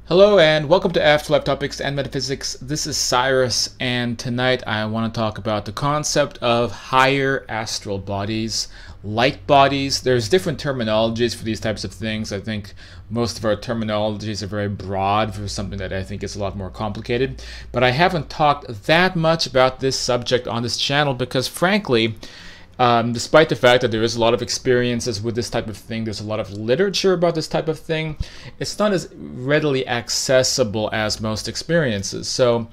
Hello and welcome to Afterlife Topics and Metaphysics. This is Cyrus, and tonight I want to talk about the concept of higher astral bodies, light bodies. There's different terminologies for these types of things. I think most of our terminologies are very broad for something that I think is a lot more complicated. But I haven't talked that much about this subject on this channel because, frankly, despite the fact that there is a lot of experiences with this type of thing, there's a lot of literature about this type of thing, it's not as readily accessible as most experiences. So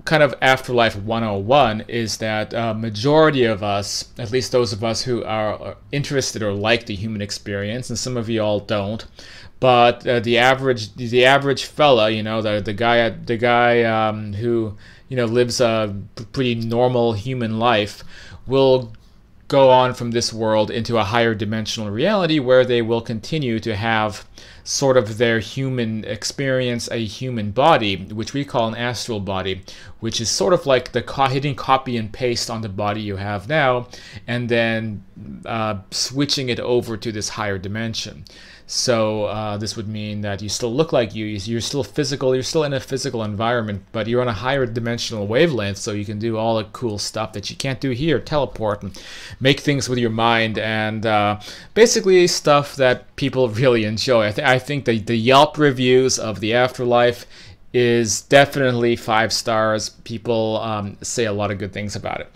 kind of Afterlife 101 is that majority of us, at least those of us who are interested or like the human experience, and some of you all don't, but the average fella, the guy who lives a pretty normal human life, will go on from this world into a higher dimensional reality where they will continue to have sort of their human experience, a human body, which we call an astral body, which is sort of like the hitting copy and paste on the body you have now, and then switching it over to this higher dimension. So this would mean that you still look like you're still physical, you're still in a physical environment, but you're on a higher dimensional wavelength, so you can do all the cool stuff that you can't do here, teleport and make things with your mind, and basically stuff that people really enjoy. I think the Yelp reviews of the Afterlife is definitely 5 stars. People say a lot of good things about it.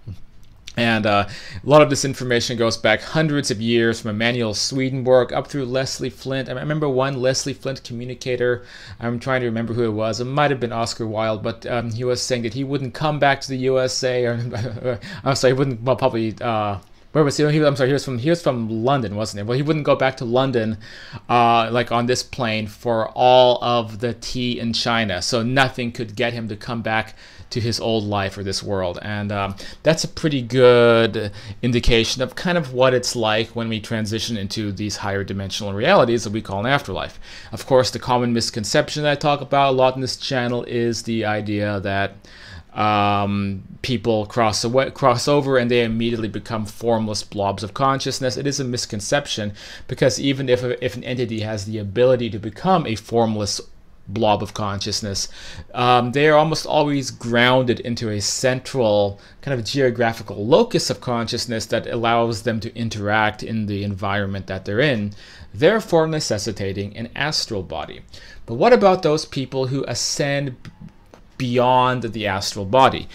And a lot of this information goes back hundreds of years, from Emanuel Swedenborg up through Leslie Flint. I remember one Leslie Flint communicator. I'm trying to remember who it was. It might have been Oscar Wilde, but he was saying that he wouldn't come back to the USA, or I'm sorry, he wouldn't. Well, probably. Where was he? I'm sorry. He was from London, wasn't he? Well, he wouldn't go back to London, like on this plane, for all of the tea in China. So nothing could get him to come back to his old life or this world, and that's a pretty good indication of kind of what it's like when we transition into these higher dimensional realities that we call an afterlife. Of course, the common misconception that I talk about a lot in this channel is the idea that people cross over and they immediately become formless blobs of consciousness. It is a misconception, because even if an entity has the ability to become a formless blob of consciousness, they are almost always grounded into a central kind of geographical locus of consciousness that allows them to interact in the environment that they're in, therefore necessitating an astral body. But what about those people who ascend beyond the astral body?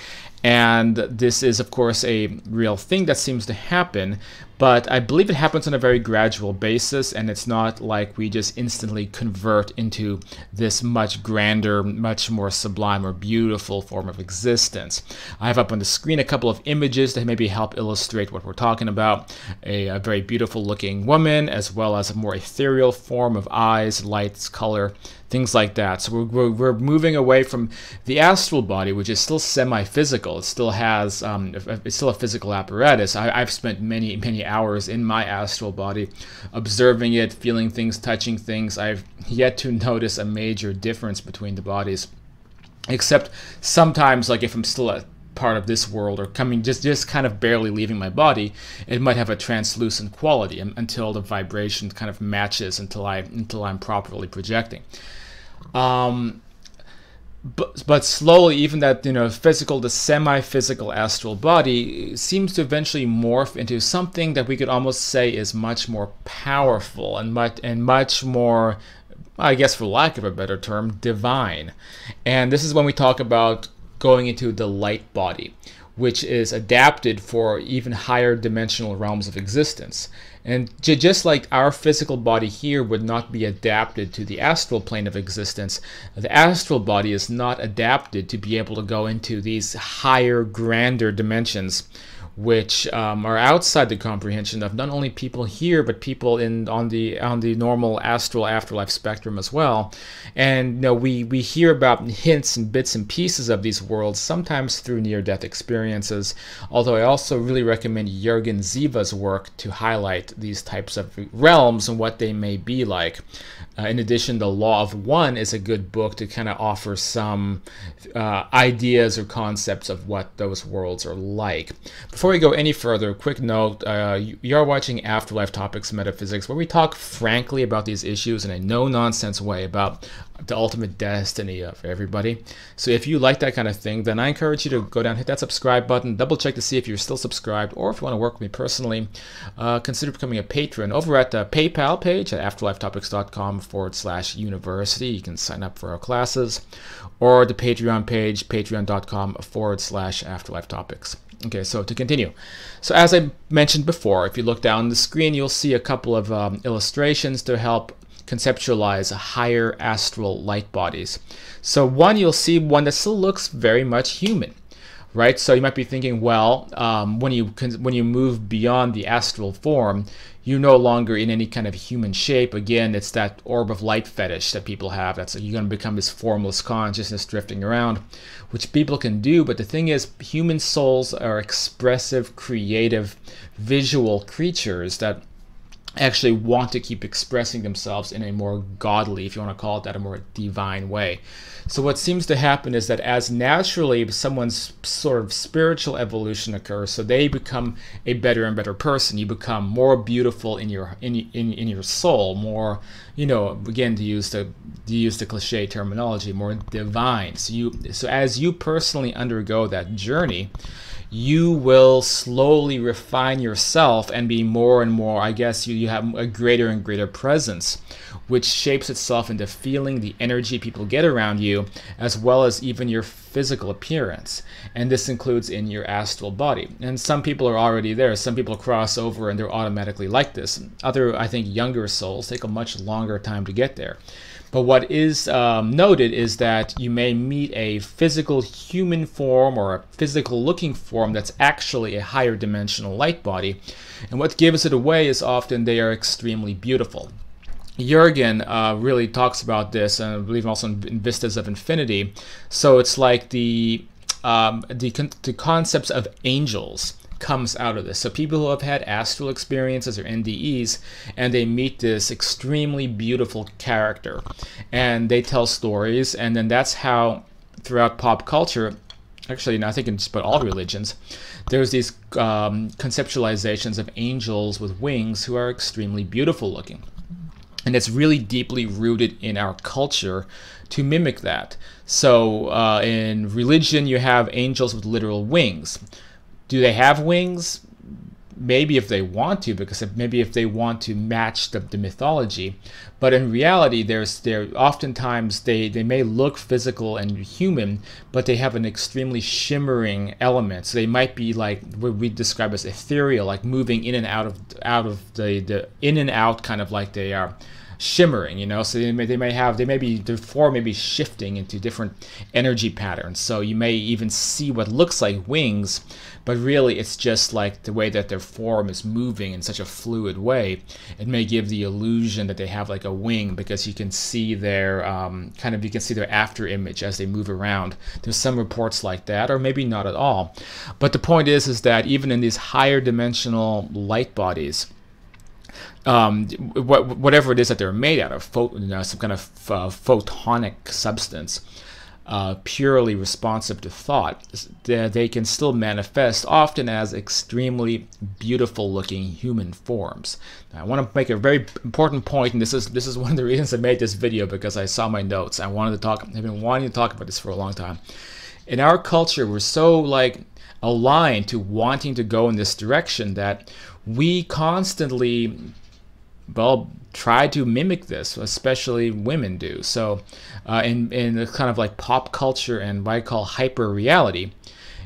And this is, of course, a real thing that seems to happen, but I believe it happens on a very gradual basis, and it's not like we just instantly convert into this much grander, much more sublime or beautiful form of existence. I have up on the screen a couple of images that maybe help illustrate what we're talking about. A very beautiful looking woman, as well as a more ethereal form of eyes, lights, color, things like that. So we're moving away from the astral body, which is still semi-physical. It still has it's still a physical apparatus. I've spent many hours in my astral body, observing it, feeling things, touching things. I've yet to notice a major difference between the bodies, except sometimes, like if I'm still a part of this world or coming just kind of barely leaving my body, it might have a translucent quality until the vibration kind of matches, until I'm properly projecting. But slowly, even that physical to semi-physical astral body seems to eventually morph into something that we could almost say is much more powerful and much more, I guess for lack of a better term, divine. And this is when we talk about going into the light body, which is adapted for even higher dimensional realms of existence. And just like our physical body here would not be adapted to the astral plane of existence, the astral body is not adapted to be able to go into these higher, grander dimensions, which are outside the comprehension of not only people here, but people on the normal astral afterlife spectrum as well. And we hear about hints and bits and pieces of these worlds, sometimes through near-death experiences, although I also really recommend Jürgen Ziva's work to highlight these types of realms and what they may be like. In addition, The Law of One is a good book to kind of offer some ideas or concepts of what those worlds are like. Before before we go any further, quick note, you are watching Afterlife Topics Metaphysics, where we talk frankly about these issues in a no-nonsense way about the ultimate destiny of everybody. So if you like that kind of thing, then I encourage you to go down, hit that subscribe button, double check to see if you're still subscribed, or if you want to work with me personally, consider becoming a patron over at the PayPal page at afterlifetopics.com/university. You can sign up for our classes, or the Patreon page, patreon.com/afterlifetopics. Okay, so to continue. So as I mentioned before, if you look down the screen, you'll see a couple of illustrations to help conceptualize higher astral light bodies. So you'll see one that still looks very much human, right? So you might be thinking, well, when you move beyond the astral form, you're no longer in any kind of human shape. Again, it's that orb of light fetish that people have. That's you're going to become this formless consciousness drifting around, which people can do. But the thing is, human souls are expressive, creative, visual creatures that actually want to keep expressing themselves in a more godly, if you want to call it that, a more divine way. So what seems to happen is that as naturally someone's sort of spiritual evolution occurs, so they become a better and better person. You become more beautiful in your soul, more, again, to use the cliche terminology, more divine. So as you personally undergo that journey, you will slowly refine yourself and be more and more, I guess you have a greater and greater presence, which shapes itself into feeling the energy people get around you, as well as even your physical appearance. And this includes in your astral body. And some people are already there. Some people cross over and they're automatically like this. Other, I think, younger souls take a much longer time to get there. But what is noted is that you may meet a physical human form or a physical looking form that's actually a higher dimensional light body. And what gives it away is often they are extremely beautiful. Jürgen really talks about this, and I believe also in Vistas of Infinity. So it's like the concepts of angels comes out of this. So people who have had astral experiences or NDEs, and they meet this extremely beautiful character, and they tell stories, and then that's how throughout pop culture, actually I think in just about all religions, there's these conceptualizations of angels with wings who are extremely beautiful looking. And it's really deeply rooted in our culture to mimic that. So in religion, you have angels with literal wings. Do they have wings? Maybe if they want to, because maybe if they want to match the mythology. But in reality, oftentimes they may look physical and human, but they have an extremely shimmering element. So they might be like what we describe as ethereal, like moving in and out of the in and out, kind of like they are shimmering, so their form may be shifting into different energy patterns. So you may even see what looks like wings, but really it's just like the way that their form is moving in such a fluid way. It may give the illusion that they have like a wing, because you can see their you can see their after image as they move around. There's some reports like that, or maybe not at all. But the point is that even in these higher dimensional light bodies, whatever it is that they're made out of, some kind of photonic substance, purely responsive to thought, they can still manifest often as extremely beautiful looking human forms. Now, I want to make a very important point, and this is one of the reasons I made this video, because I saw my notes. I've been wanting to talk about this for a long time. In our culture, we're so aligned to wanting to go in this direction that we constantly try to mimic this, especially women do. So in the kind of like pop culture and what I call hyper reality,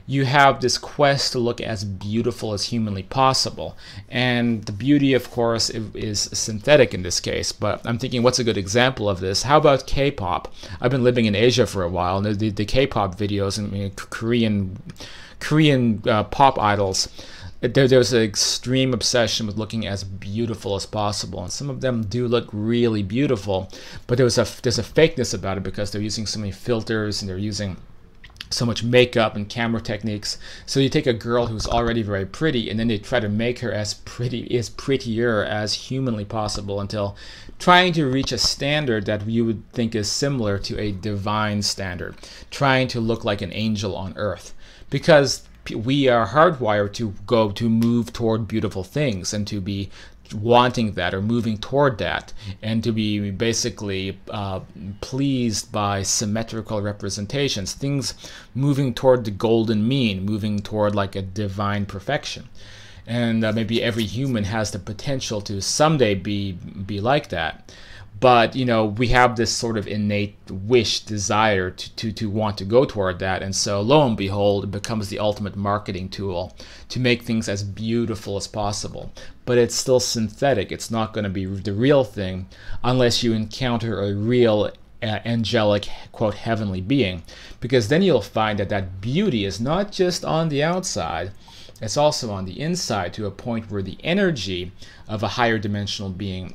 you have this quest to look as beautiful as humanly possible. And the beauty, of course, is synthetic in this case. But I'm thinking, what's a good example of this? How about K-pop? I've been living in Asia for a while, and the K-pop videos and Korean pop idols, there's an extreme obsession with looking as beautiful as possible, and some of them do look really beautiful, but there's a fakeness about it, because they're using so many filters and they're using so much makeup and camera techniques. So you take a girl who's already very pretty, and then they try to make her as prettier as humanly possible, until trying to reach a standard that you would think is similar to a divine standard, trying to look like an angel on earth. Because we are hardwired to move toward beautiful things and to be wanting that or moving toward that, and to be basically pleased by symmetrical representations, things moving toward the golden mean, moving toward like a divine perfection. And maybe every human has the potential to someday be like that. But we have this sort of innate wish, desire to want to go toward that, and so lo and behold, it becomes the ultimate marketing tool to make things as beautiful as possible. But it's still synthetic. It's not going to be the real thing unless you encounter a real angelic, quote, heavenly being, because then you'll find that that beauty is not just on the outside. It's also on the inside, to a point where the energy of a higher dimensional being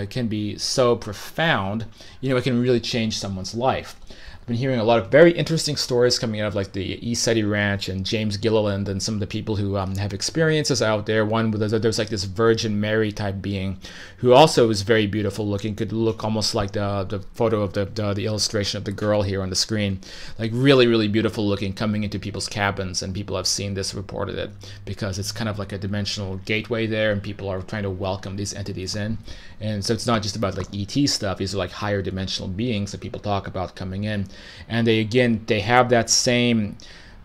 can be so profound, it can really change someone's life. I've been hearing a lot of very interesting stories coming out of like the ESETI Ranch and James Gilliland and some of the people who have experiences out there. One, there's like this Virgin Mary type being who also is very beautiful looking, could look almost like the photo of the illustration of the girl here on the screen, like really, really beautiful looking, coming into people's cabins, and people have seen this, reported it, because it's kind of like a dimensional gateway there, and people are trying to welcome these entities in. And so it's not just about like ET stuff. These are like higher dimensional beings that people talk about coming in, and they have that same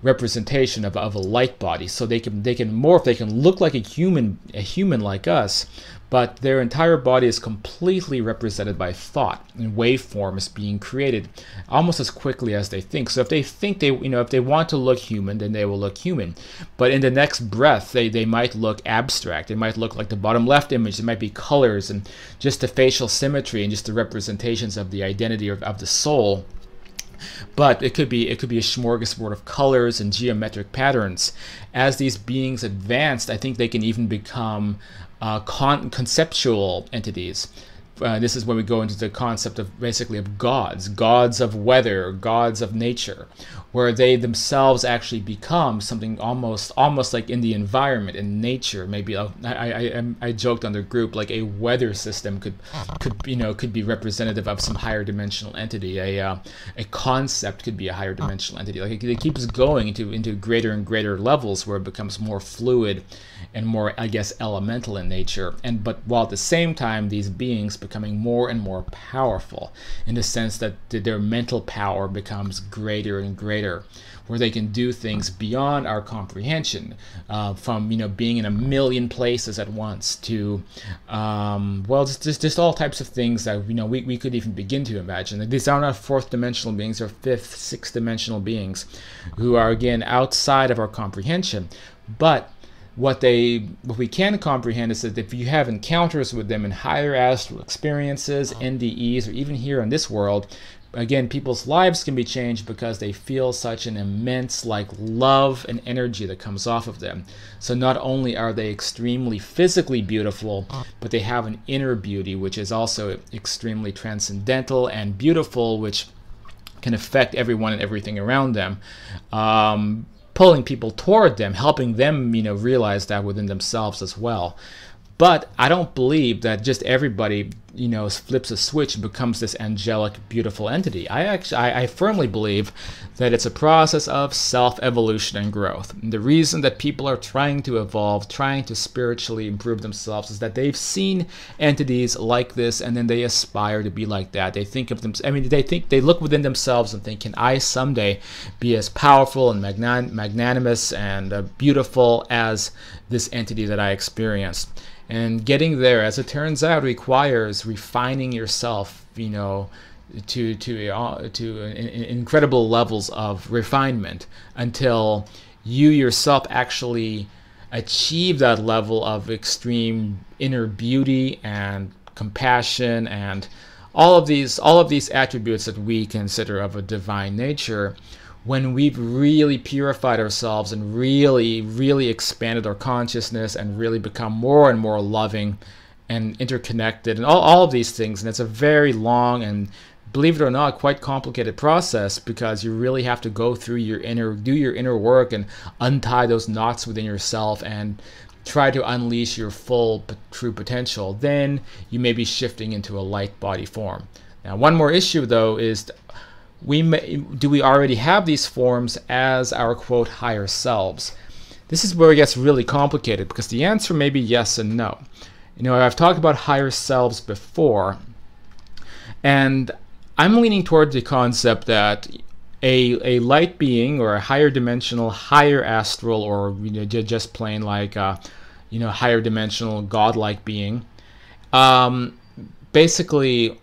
representation of a light body, so they can morph, they can look like a human like us, but their entire body is completely represented by thought, and waveforms being created almost as quickly as they think. So if they think if they want to look human, then they will look human, but in the next breath they might look abstract. They might look like the bottom left image. There might be colors and just the facial symmetry and just the representations of the identity of the soul. But it could be a smorgasbord of colors and geometric patterns. As these beings advanced, I think they can even become conceptual entities. This is when we go into the concept of basically of gods of weather, gods of nature, where they themselves actually become something almost like in the environment, in nature. Maybe I joked on the group, like a weather system could be representative of some higher dimensional entity. A concept could be a higher dimensional entity. Like it keeps going into greater and greater levels, where it becomes more fluid and more, I guess, elemental in nature. But while at the same time, these beings becoming more and more powerful, in the sense that their mental power becomes greater and greater, where they can do things beyond our comprehension, from being in a million places at once to just all types of things that we could even begin to imagine. These are not fourth dimensional beings, or fifth, sixth dimensional beings, who are again outside of our comprehension. But what we can comprehend is that if you have encounters with them in higher astral experiences, NDEs, or even here in this world, again, people's lives can be changed because they feel such an immense love and energy that comes off of them. So not only are they extremely physically beautiful, but they have an inner beauty which is also extremely transcendental and beautiful, which can affect everyone and everything around them. Pulling people toward them, helping them, realize that within themselves as well. But I don't believe that just everybody, flips a switch and becomes this angelic, beautiful entity. I firmly believe that it's a process of self-evolution and growth. And the reason that people are trying to evolve, trying to spiritually improve themselves, is that they've seen entities like this, and then they aspire to be like that. They think of them. They look within themselves and think, can I someday be as powerful and magnanimous and beautiful as this entity that I experienced? And getting there, as it turns out, requires refining yourself, to incredible levels of refinement, until you yourself actually achieve that level of extreme inner beauty and compassion and all of these attributes that we consider of a divine nature. When we've really purified ourselves and really, really expanded our consciousness and really become more and more loving and interconnected and all of these things. And it's a very long and, believe it or not, quite complicated process, because you really have to go through do your inner work and untie those knots within yourself and try to unleash your full true potential. Then you may be shifting into a light body form. Now, one more issue though is do we already have these forms as our quote higher selves? This is where it gets really complicated, because the answer may be yes and no. You know, I've talked about higher selves before, and I'm leaning toward the concept that a light being, or a higher dimensional, higher astral, or just plain like higher dimensional godlike being, basically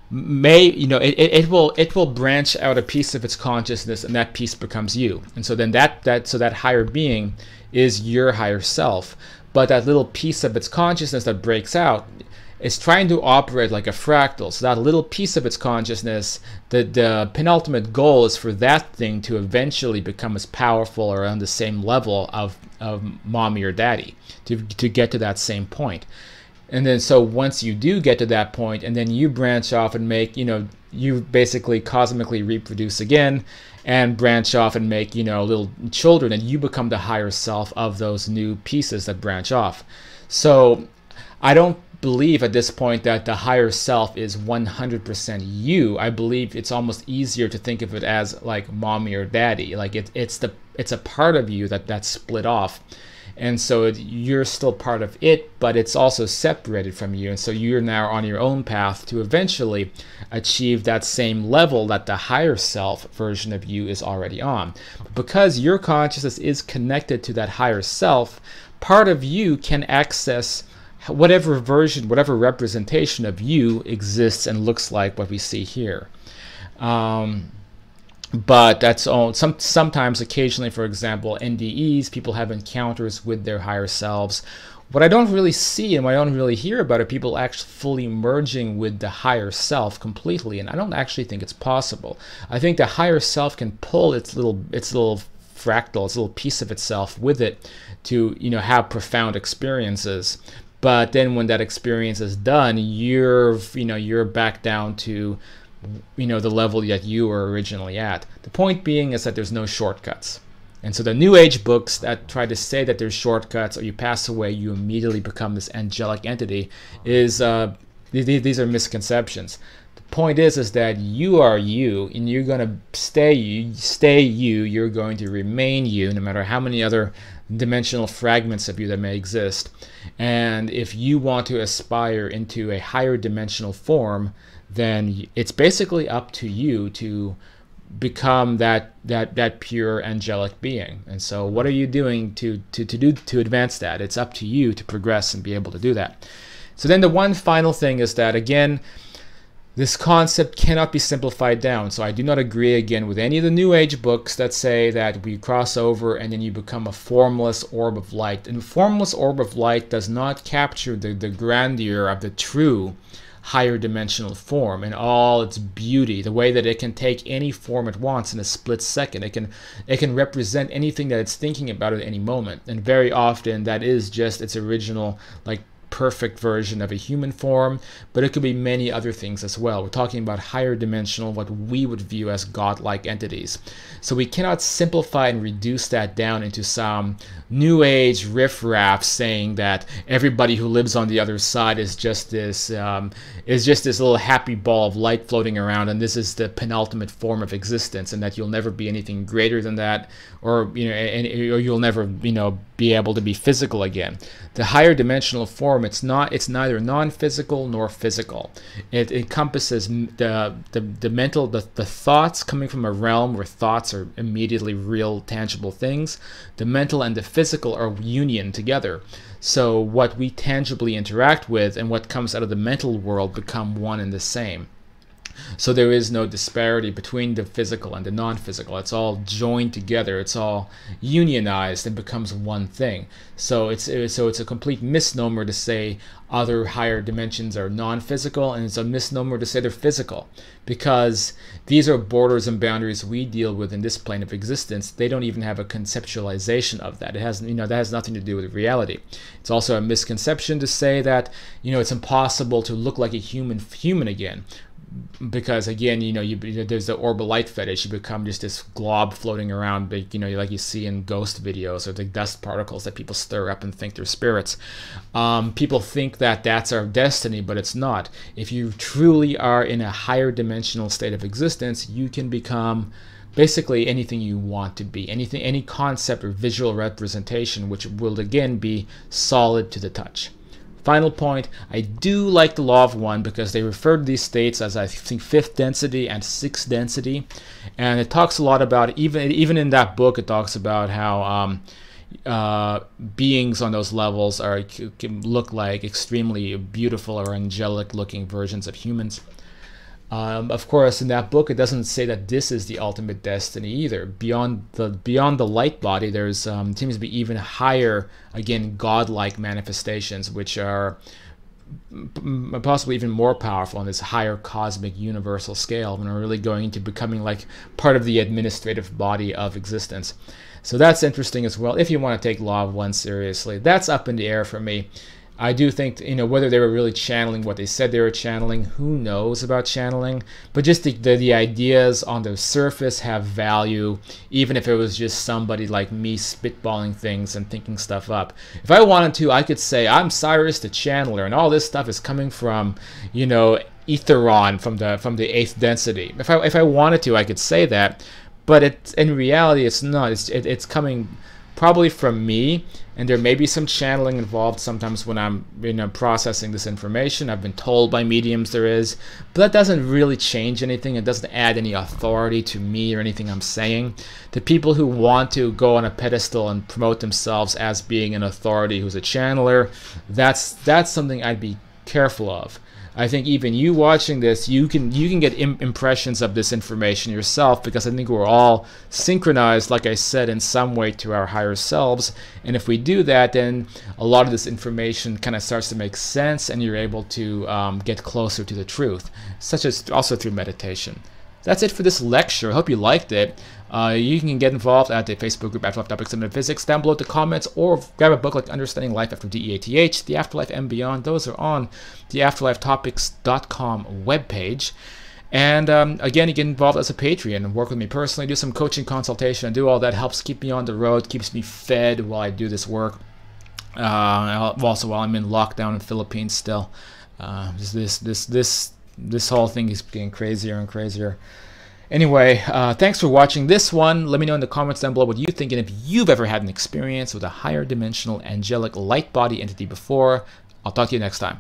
it will branch out a piece of its consciousness, and that piece becomes you. And so then that higher being is your higher self. But that little piece of its consciousness that breaks out is trying to operate like a fractal. So that little piece of its consciousness, the penultimate goal is for that thing to eventually become as powerful or on the same level of mommy or daddy, to get to that same point. And then so once you do get to that point, and then you branch off and make, you basically cosmically reproduce again and branch off and make, little children, and you become the higher self of those new pieces that branch off. So I don't believe at this point that the higher self is 100% you. I believe it's almost easier to think of it as like mommy or daddy. Like it's a part of you that's split off. And so you're still part of it, but it's also separated from you. And so you're now on your own path to eventually achieve that same level that the higher self version of you is already on. Because your consciousness is connected to that higher self, part of you can access whatever version, whatever representation of you exists and looks like what we see here. But that's all. Sometimes, occasionally, for example, NDEs, people have encounters with their higher selves. What I don't really see and what I don't really hear about are people actually fully merging with the higher self completely, and I don't actually think it's possible. I think the higher self can pull its little fractal, its little piece of itself with it to have profound experiences. But then when that experience is done, you're back down to the level that you were originally at. The point being is that there's no shortcuts. And so the New Age books that try to say that there's shortcuts, or you pass away, you immediately become this angelic entity, these are misconceptions. The point is that you are you, and you're going to stay you. You're going to remain you, no matter how many other dimensional fragments of you that may exist. And if you want to aspire into a higher dimensional form, then it's basically up to you to become that pure angelic being. And so what are you doing to advance that? It's up to you to progress and be able to do that. So then the one final thing is that, again, this concept cannot be simplified down. So I do not agree, again, with any of the New Age books that say that we cross over and then you become a formless orb of light. And a formless orb of light does not capture the grandeur of the true higher dimensional form in all its beauty, the way that it can take any form it wants in a split second. It can represent anything that it's thinking about at any moment, and very often that is just its original, like, perfect version of a human form, but it could be many other things as well. We're talking about higher dimensional, what we would view as godlike entities. So we cannot simplify and reduce that down into some New Age riffraff saying that everybody who lives on the other side is just this little happy ball of light floating around, and this is the penultimate form of existence, and that you'll never be anything greater than that, or or you'll never be able to be physical again. The higher dimensional form, it's neither non-physical nor physical. It encompasses the mental, the thoughts coming from a realm where thoughts are immediately real, tangible things. The mental and the physical are union together. So what we tangibly interact with and what comes out of the mental world become one and the same. So there is no disparity between the physical and the non-physical. It's all joined together. It's all unionized and becomes one thing. So it's a complete misnomer to say other higher dimensions are non-physical, and it's a misnomer to say they're physical, because these are borders and boundaries we deal with in this plane of existence. They don't even have a conceptualization of that. It has that has nothing to do with reality. It's also a misconception to say that it's impossible to look like a human again. because again, there's the orbital light fetish. You become just this glob floating around, like you see in ghost videos, or the dust particles that people stir up and think they're spirits. People think that that's our destiny, but it's not. If you truly are in a higher dimensional state of existence, you can become basically anything you want to be, any concept or visual representation, which will again be solid to the touch. Final point, I do like the law of one because they refer to these states as, I think, fifth density and sixth density, and it talks a lot about, even in that book, it talks about how beings on those levels can look like extremely beautiful or angelic looking versions of humans. Of course, in that book, it doesn't say that this is the ultimate destiny either. Beyond the light body, there's seems to be even higher, again, godlike manifestations, which are possibly even more powerful on this higher cosmic universal scale, when we're really going into becoming like part of the administrative body of existence. So that's interesting as well. If you want to take Law of One seriously, that's up in the air for me. I do think, whether they were really channeling what they said they were channeling, who knows about channeling, but just the ideas on the surface have value, even if it was just somebody like me spitballing things and thinking stuff up. If I wanted to, I could say, I'm Cyrus the Channeler, and all this stuff is coming from, Etheron, from the eighth density. If I wanted to, I could say that, but in reality, it's not. It's coming probably from me, and there may be some channeling involved sometimes when I'm processing this information. I've been told by mediums there is, but that doesn't really change anything. It doesn't add any authority to me or anything I'm saying. The people who want to go on a pedestal and promote themselves as being an authority who's a channeler, that's something I'd be careful of. I think even you watching this, you can get impressions of this information yourself, because I think we're all synchronized, like I said, in some way to our higher selves. And if we do that, then a lot of this information kind of starts to make sense, and you're able to get closer to the truth, such as also through meditation. That's it for this lecture. I hope you liked it. You can get involved at the Facebook group Afterlife Topics and Metaphysics down below in the comments, or grab a book like Understanding Life After DEATH, The Afterlife and Beyond. Those are on the afterlifetopics.com webpage. And again, you get involved as a Patreon and work with me personally, do some coaching consultation, and do all that. Helps keep me on the road, keeps me fed while I do this work. Also while I'm in lockdown in the Philippines still. This whole thing is getting crazier and crazier. Anyway, thanks for watching this one. Let me know in the comments down below what you think, and if you've ever had an experience with a higher dimensional angelic light body entity before. I'll talk to you next time.